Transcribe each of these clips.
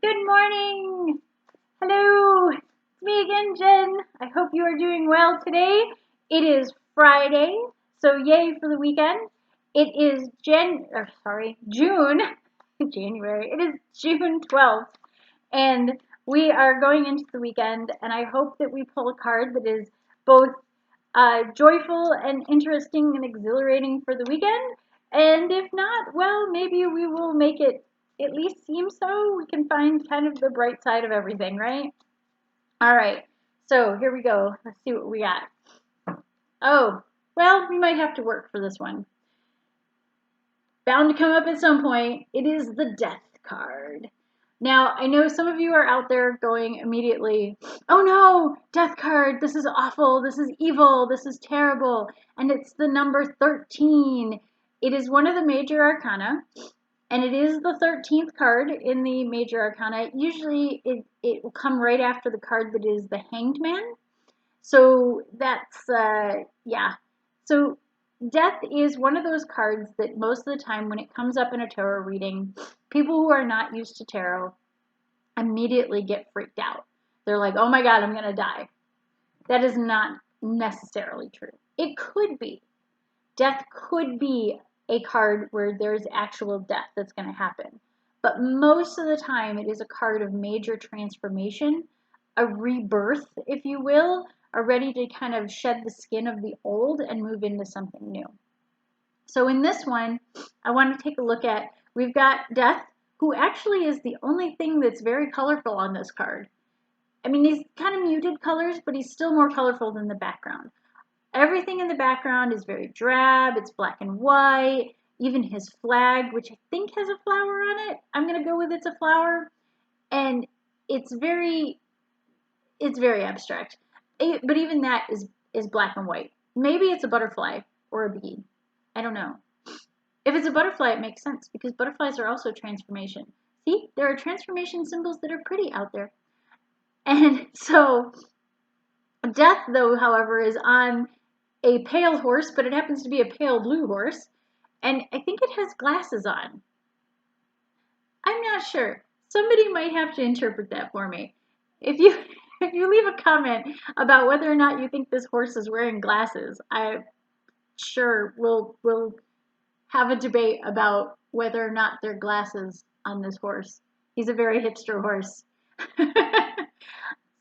Good morning. Hello. It's me again, Jen. I hope you are doing well today. It is Friday, so yay for the weekend. It is June, January. It is June 12th, and we are going into the weekend, and I hope that we pull a card that is both joyful and interesting and exhilarating for the weekend. And if not, well, maybe we will make it at least seem so. We can find kind of the bright side of everything, right? All right. So here we go. Let's see what we got. Oh, well, we might have to work for this one. Bound to come up at some point. It is the Death card. Now, I know some of you are out there going immediately, oh no, Death card, this is awful, this is evil, this is terrible, and it's the number 13. It is one of the major arcana, and it is the 13th card in the major arcana. Usually it will come right after the card that is the Hanged Man. So that's, yeah. So Death is one of those cards that most of the time when it comes up in a tarot reading, people who are not used to tarot immediately get freaked out. They're like, oh my God, I'm going to die. That is not necessarily true. It could be. Death could be a card where there's actual death that's going to happen. But most of the time, it is a card of major transformation, a rebirth, if you will, are ready to kind of shed the skin of the old and move into something new. So in this one, I want to take a look at, we've got Death, who actually is the only thing that's very colorful on this card. I mean, he's kind of muted colors, but he's still more colorful than the background. Everything in the background is very drab, it's black and white, even his flag, which I think has a flower on it. I'm going to go with it's a flower. And it's very abstract. But even that is black and white. Maybe it's a butterfly or a bee. I don't know. If it's a butterfly, it makes sense because butterflies are also transformation. See, there are transformation symbols that are pretty out there. And so Death, though, however, is on a pale horse, but it happens to be a pale blue horse. And I think it has glasses on. I'm not sure. Somebody might have to interpret that for me. If you leave a comment about whether or not you think this horse is wearing glasses, I sure we'll have a debate about whether or not there are glasses on this horse. He's a very hipster horse.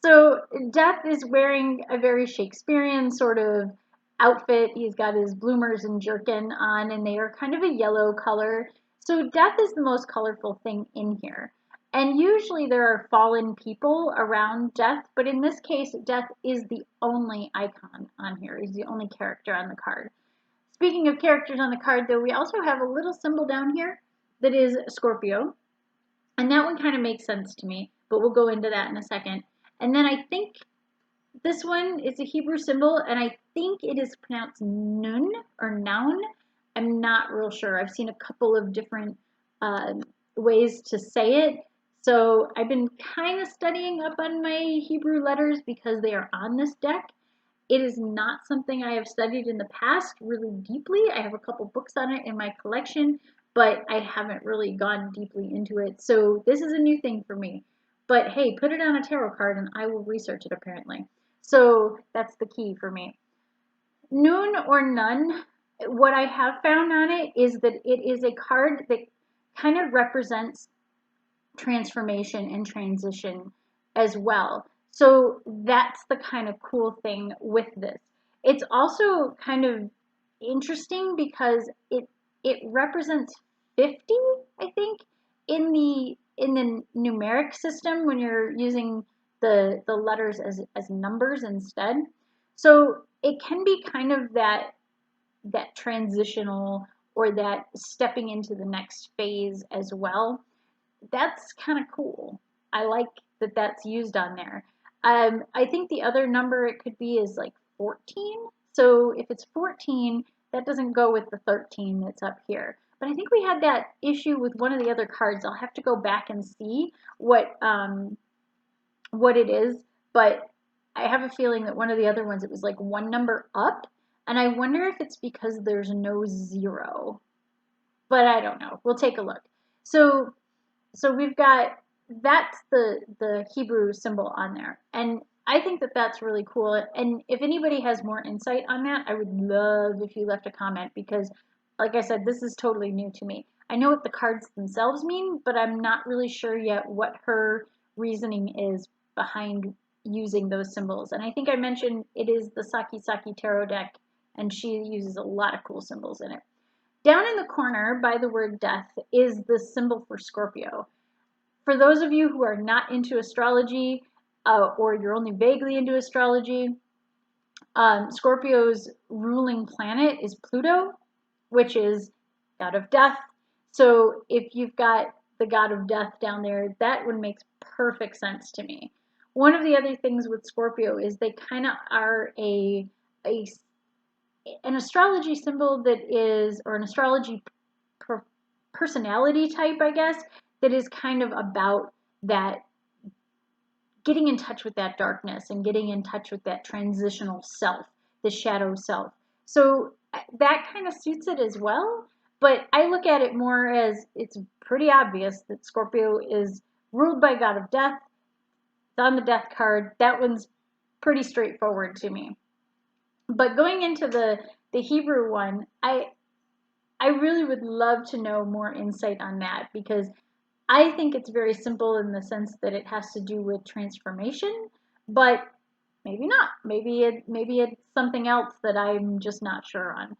So Death is wearing a very Shakespearean sort of outfit. He's got his bloomers and jerkin on, and they are kind of a yellow color. So Death is the most colorful thing in here. And usually there are fallen people around Death, but in this case, Death is the only icon on here. He's the only character on the card. Speaking of characters on the card, though, we also have a little symbol down here that is Scorpio. And that one kind of makes sense to me, but we'll go into that in a second. And then I think this one is a Hebrew symbol, and I think it is pronounced nun or noun. I'm not real sure. I've seen a couple of different ways to say it. So I've been kind of studying up on my Hebrew letters because they are on this deck. It is not something I have studied in the past really deeply. I have a couple books on it in my collection, but I haven't really gone deeply into it. So this is a new thing for me. But hey, put it on a tarot card and I will research it apparently. So that's the key for me. Noon or none, what I have found on it is that it is a card that kind of represents transformation and transition as well. So that's the kind of cool thing with this. It's also kind of interesting because it represents 50, I think, in the numeric system when you're using the letters as numbers instead. So it can be kind of that transitional or that stepping into the next phase as well. That's kind of cool. I like that that's used on there. I think the other number it could be is like 14. So if it's 14, that doesn't go with the 13 that's up here. But I think we had that issue with one of the other cards. I'll have to go back and see what it is. But I have a feeling that one of the other ones, it was like one number up. And I wonder if it's because there's no 0. But I don't know. We'll take a look. So we've got that's the Hebrew symbol on there. And I think that that's really cool. And if anybody has more insight on that, I would love if you left a comment because, like I said, this is totally new to me. I know what the cards themselves mean, but I'm not really sure yet what her reasoning is behind using those symbols. And I think I mentioned it is the Sakki-Sakki Tarot deck, and she uses a lot of cool symbols in it. Down in the corner by the word death is the symbol for Scorpio. For those of you who are not into astrology or you're only vaguely into astrology, Scorpio's ruling planet is Pluto, which is god of death. So if you've got the god of death down there, that one makes perfect sense to me. One of the other things with Scorpio is they kind of are an astrology symbol that is, or an astrology personality type, I guess, that is kind of about that getting in touch with that darkness and getting in touch with that transitional self, the shadow self. So that kind of suits it as well. But I look at it more as it's pretty obvious that Scorpio is ruled by God of Death. It's on the death card. That one's pretty straightforward to me. But going into the Hebrew one, I really would love to know more insight on that because I think it's very simple in the sense that it has to do with transformation, but maybe not. Maybe it's something else that I'm just not sure on.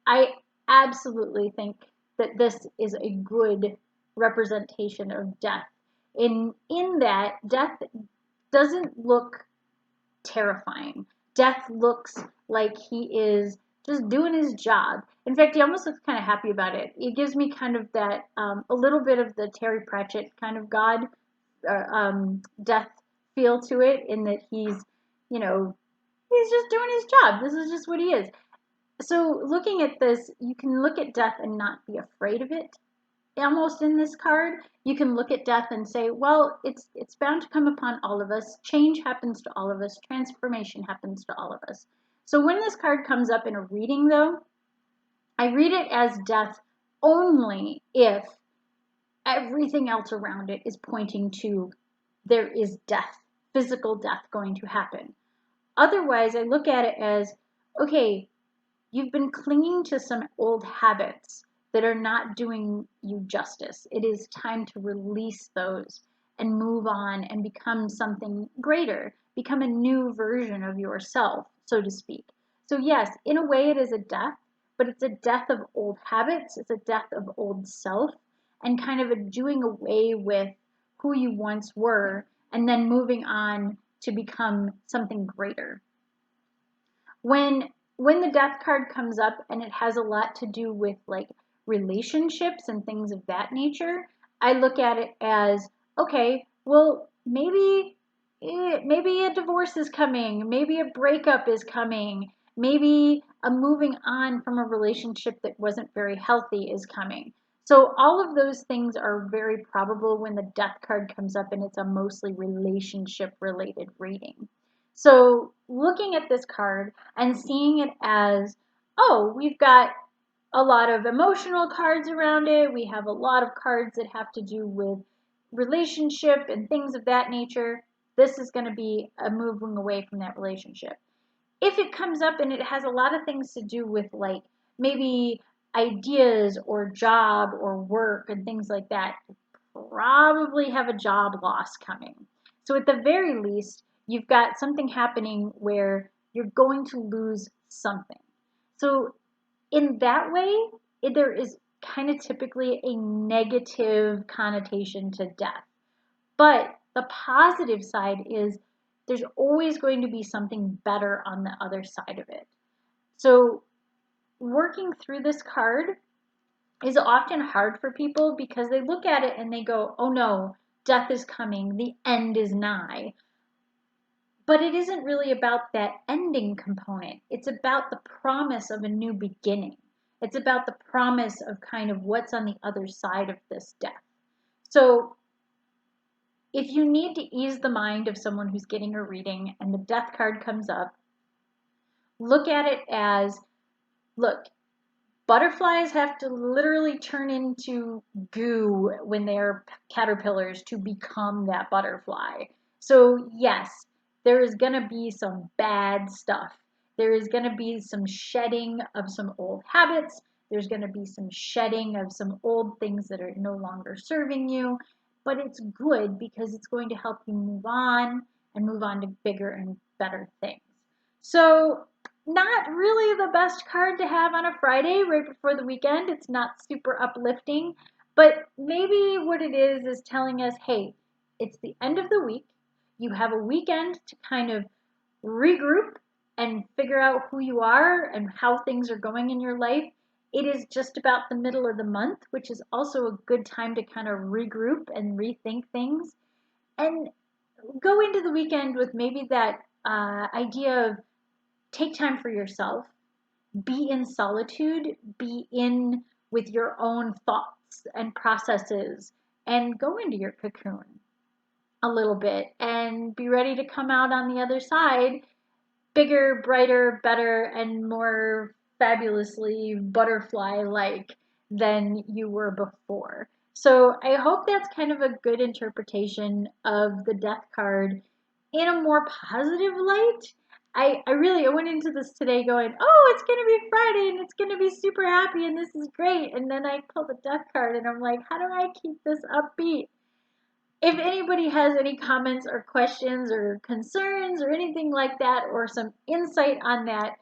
I absolutely think that this is a good representation of death. In that death doesn't look terrifying. Death looks like he is just doing his job. In fact, he almost looks kind of happy about it. It gives me kind of that, a little bit of the Terry Pratchett kind of God death feel to it, in that he's, he's just doing his job. This is just what he is. So looking at this, you can look at death and not be afraid of it. Almost in this card, you can look at death and say, well, it's bound to come upon all of us. Change happens to all of us. Transformation happens to all of us. So when this card comes up in a reading, though, I read it as death only if everything else around it is pointing to there is death, physical death going to happen. Otherwise, I look at it as, okay, you've been clinging to some old habits that are not doing you justice. It is time to release those and move on and become something greater, become a new version of yourself, so to speak. So yes, in a way it is a death, but it's a death of old habits, it's a death of old self, and kind of a doing away with who you once were and then moving on to become something greater. When the death card comes up and it has a lot to do with like relationships and things of that nature, I look at it as, okay, well, maybe a divorce is coming, maybe a breakup is coming, maybe a moving on from a relationship that wasn't very healthy is coming. So all of those things are very probable when the death card comes up and it's a mostly relationship related reading. So looking at this card and seeing it as, oh, we've got a lot of emotional cards around it. We have a lot of cards that have to do with relationship and things of that nature. This is going to be a moving away from that relationship. If it comes up and it has a lot of things to do with like maybe ideas or job or work and things like that, probably have a job loss coming. So at the very least, you've got something happening where you're going to lose something. So in that way, there is kind of typically a negative connotation to death. But the positive side is there's always going to be something better on the other side of it. So working through this card is often hard for people because they look at it and they go, oh no, death is coming, the end is nigh. But it isn't really about that ending component. It's about the promise of a new beginning. It's about the promise of kind of what's on the other side of this death. So if you need to ease the mind of someone who's getting a reading and the death card comes up, look at it as, look, Butterflies have to literally turn into goo when they're caterpillars to become that butterfly. So, yes, there is going to be some bad stuff. There is going to be some shedding of some old habits. There's going to be some shedding of some old things that are no longer serving you. But it's good because it's going to help you move on and move on to bigger and better things. So, not really the best card to have on a Friday right before the weekend. It's not super uplifting, but maybe what it is telling us, hey, it's the end of the week. You have a weekend to kind of regroup and figure out who you are and how things are going in your life. It is just about the middle of the month, which is also a good time to kind of regroup and rethink things and go into the weekend with maybe that idea of take time for yourself, be in solitude, be in with your own thoughts and processes, and go into your cocoon a little bit and be ready to come out on the other side bigger, brighter, better, and more fabulously butterfly like than you were before. So I hope that's kind of a good interpretation of the death card in a more positive light. I went into this today going, oh, it's going to be Friday and it's going to be super happy and this is great. And then I pulled the death card and I'm like, how do I keep this upbeat? If anybody has any comments or questions or concerns or anything like that, or some insight on that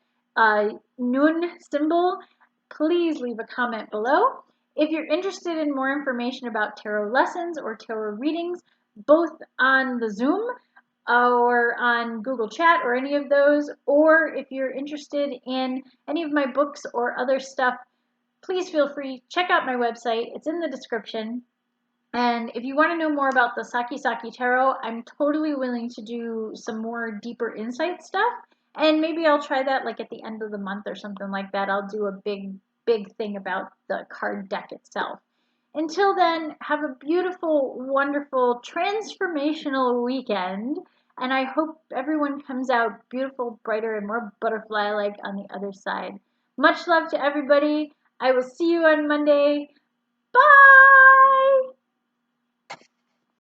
Nun symbol, please leave a comment below. If you're interested in more information about tarot lessons or tarot readings, both on the Zoom or on Google Chat or any of those, or if you're interested in any of my books or other stuff, please feel free. Check out my website. It's in the description. And if you want to know more about the Sakki-Sakki Tarot, I'm totally willing to do some more deeper insight stuff. And maybe I'll try that like at the end of the month or something like that. I'll do a big thing about the card deck itself. Until then, have a beautiful, wonderful, transformational weekend. And I hope everyone comes out beautiful, brighter, and more butterfly-like on the other side. Much love to everybody. I will see you on Monday. Bye!